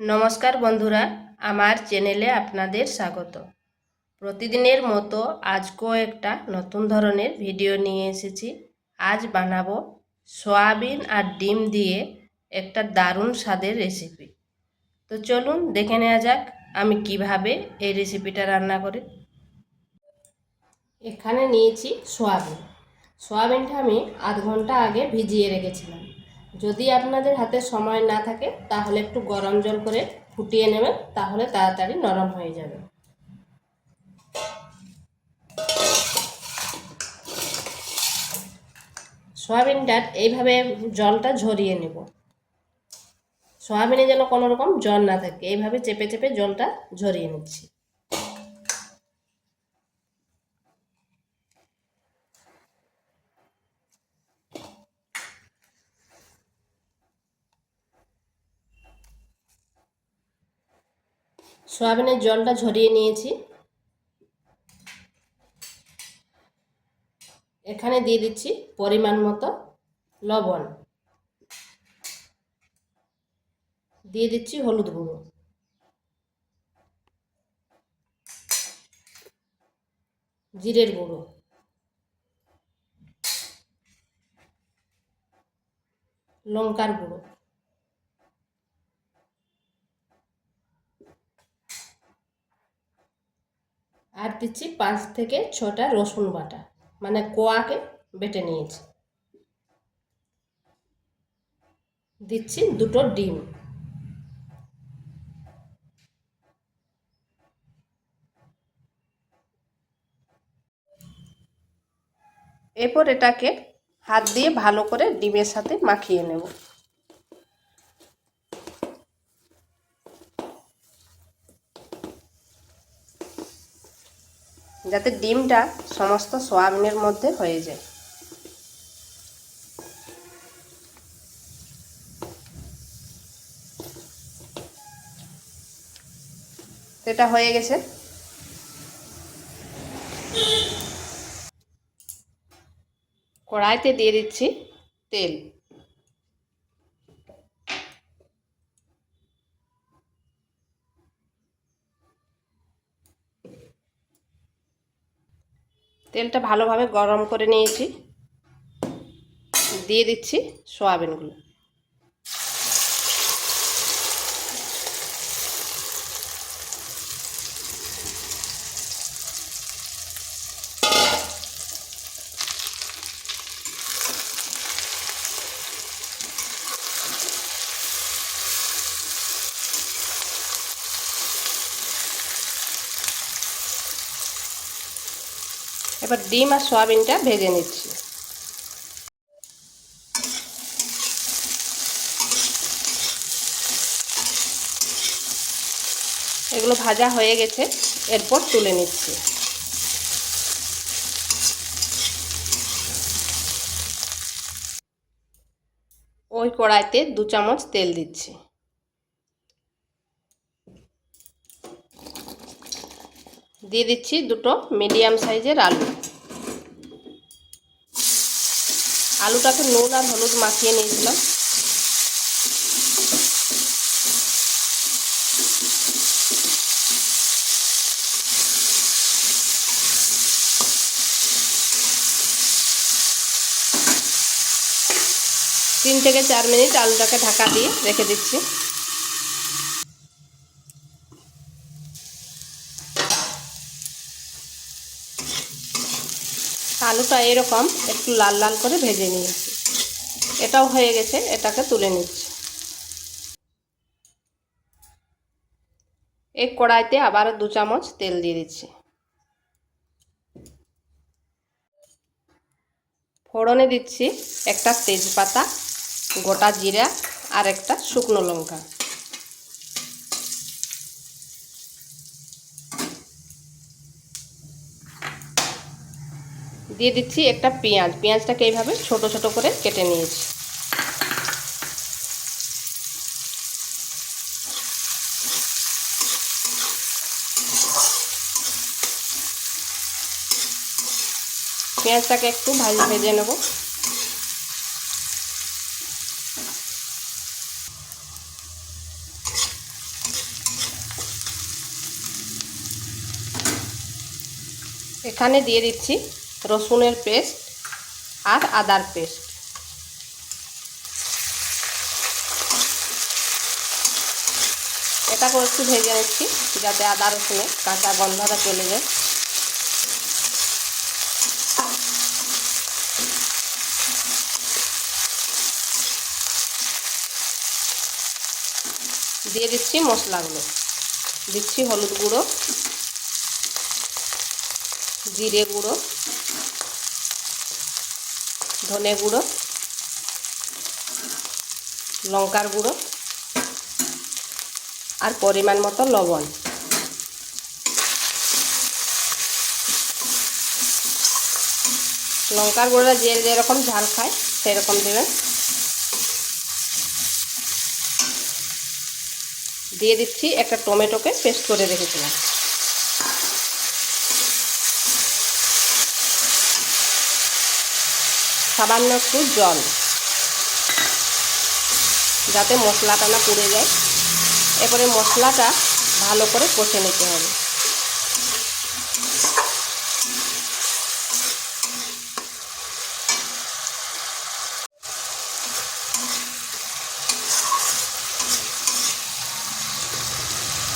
নমস্কার বন্ধুরা, আমার চ্যানেলে আপনাদের স্বাগত। প্রতিদিনের মতো আজকেও একটা নতুন ধরনের ভিডিও নিয়ে এসেছি। আজ বানাবো সয়াবিন আর ডিম দিয়ে একটা দারুণ স্বাদের রেসিপি। তো চলুন দেখে নেওয়া যাক আমি কিভাবে এই রেসিপিটা রান্না করি। এখানে নিয়েছি সয়াবিনটা আমি আধ ঘন্টা আগে ভিজিয়ে রেখেছিলাম। যদি আপনাদের হাতে সময় না থাকে তাহলে একটু গরম জল করে ফুটিয়ে নেবেন, তাহলে তাড়াতাড়ি নরম হয়ে যাবে। সয়াবিনটার এইভাবে জলটা ঝরিয়ে নেব। সয়াবিনে যেন কোনো রকম জল না থাকে, এইভাবে চেপে চেপে জলটা ঝরিয়ে নিচ্ছি। সয়াবিনের জলটা ঝরিয়ে নিয়েছি। এখানে দিয়ে দিচ্ছি পরিমাণ মতো লবণ, দিয়ে দিচ্ছি হলুদ গুঁড়ো, জিরের গুঁড়ো, লঙ্কার গুঁড়ো, আর দিচ্ছি 5 থেকে 6টা রসুন বাটা, মানে কোয়াকে বেটে নিয়েছি। দিচ্ছি 2টো ডিম। এরপর এটাকে হাত দিয়ে ভালো করে ডিমের সাথে মাখিয়ে নেব। যাতে ডিমটা সমস্ত সয়াবিনের মধ্যে হয়ে যায়। এটা হয়ে গেছে। কড়াইতে দিয়ে দিচ্ছি তেল। তেলটা ভালোভাবে গরম করে নিয়েছি। দিয়ে দিচ্ছি সয়াবিনগুলো। এবার ডিম আর সয়াবিনটা ভেজে নিচ্ছি। এগুলো ভাজা হয়ে গেছে, এরপর তুলে নিচ্ছি। ওই কড়াইতে 2 চামচ তেল দিচ্ছি। দিয়ে দিচ্ছি 2টো মিডিয়াম সাইজের আলু। আলুটাকে নুন আর হলুদ মাখিয়ে নিয়েছিলাম। তিন থেকে 4 মিনিট আলুটাকে ঢাকা দিয়ে রেখে দিচ্ছি। আলুটা এরকম একটু লাল লাল করে ভেজে নিয়েছি। এটাও হয়ে গেছে, এটাকে তুলে নিচ্ছি। এই কড়াইতে আবার 2 চামচ তেল দিয়ে দিচ্ছি। ফোড়নে দিচ্ছি একটা তেজপাতা, গোটা জিরা আর একটা শুকনো লঙ্কা। দিয়ে দিচ্ছি একটা পেঁয়াজটাকে এইভাবে ছোট ছোট করে কেটে নিয়েছি। পেঁয়াজটাকে একটু ভেজে নেব। এখানে দিয়ে দিচ্ছি রসুনের পেস্ট আর আদার পেস্ট। এটাকেও একটু ভেজে নিচ্ছি যাতে আদা রসুনের কাঁচা গন্ধটা চলে যায়। দিয়ে দিচ্ছি মশলাগুলো। দিচ্ছি হলুদ গুঁড়ো, জিরে গুঁড়ো, ধনে গুঁড়ো, লঙ্কার গুঁড়ো আর পরিমাণ মতো লবণ। লঙ্কার গুঁড়োটা যে যেরকম ঝাল খায় সেরকম দেবেন। দিয়ে দিচ্ছি একটা টমেটোকে পেস্ট করে রেখেছিলাম। সামান্য একটু জল, যাতে মশলাটা না পুড়ে যায়। এরপরে মশলাটা ভালো করে কষে নিতে হবে।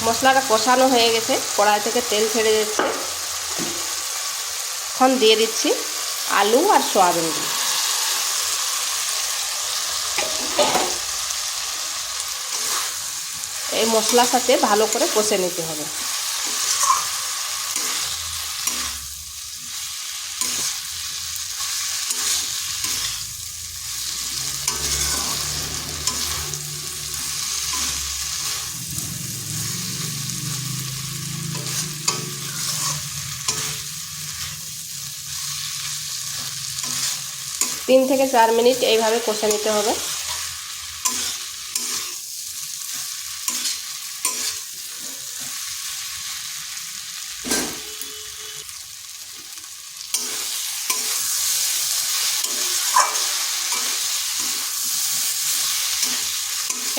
মশলাটা কষানো হয়ে গেছে, কড়াই থেকে তেল ছেড়ে যাচ্ছে। এখন দিয়ে দিচ্ছি আলু আর সয়াবিন। এই মশলার সাথে ভালো করে কষে নিতে হবে। তিন থেকে 4 মিনিট এইভাবে কষে নিতে হবে।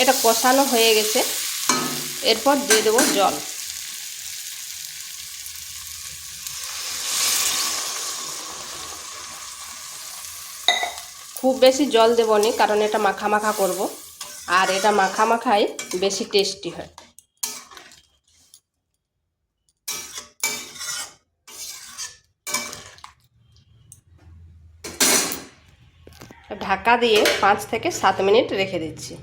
এটা কষানো হয়ে গেছে, এরপর দিয়ে দেবো জল। খুব বেশি জল দেবো না, কারণ এটা মাখা মাখা করব, আর এটা মাখা মাখাই বেশি টেস্টি হয়। ঢাকা দিয়ে 5 থেকে 7 মিনিট রেখে দিচ্ছি।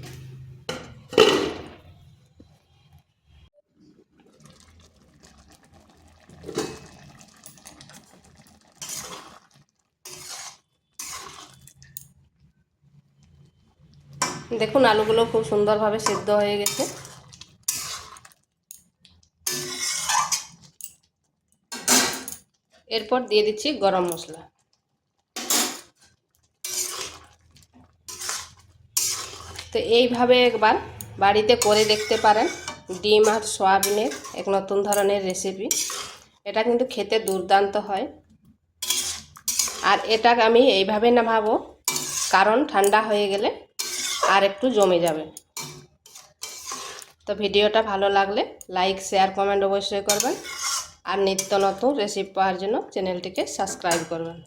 দেখুন আলুগুলো খুব সুন্দরভাবে সিদ্ধ হয়ে গেছে। এরপর দিয়ে দিচ্ছি গরম মশলা। তো এইভাবে একবার বাড়িতে করে দেখতে পারেন, ডিম আর সয়াবিনের এক নতুন ধরনের রেসিপি। এটা কিন্তু খেতে দুর্দান্ত হয়। আর এটা আমি এইভাবে নামাবো, কারণ ঠান্ডা হয়ে গেলে আর একটু জমে যাবে। তো ভিডিওটা ভালো লাগলে লাইক, শেয়ার, কমেন্ট অবশ্যই করবেন। আর নিত্য নতুন রেসিপি পাওয়ার জন্য চ্যানেলটিকে সাবস্ক্রাইব করবেন।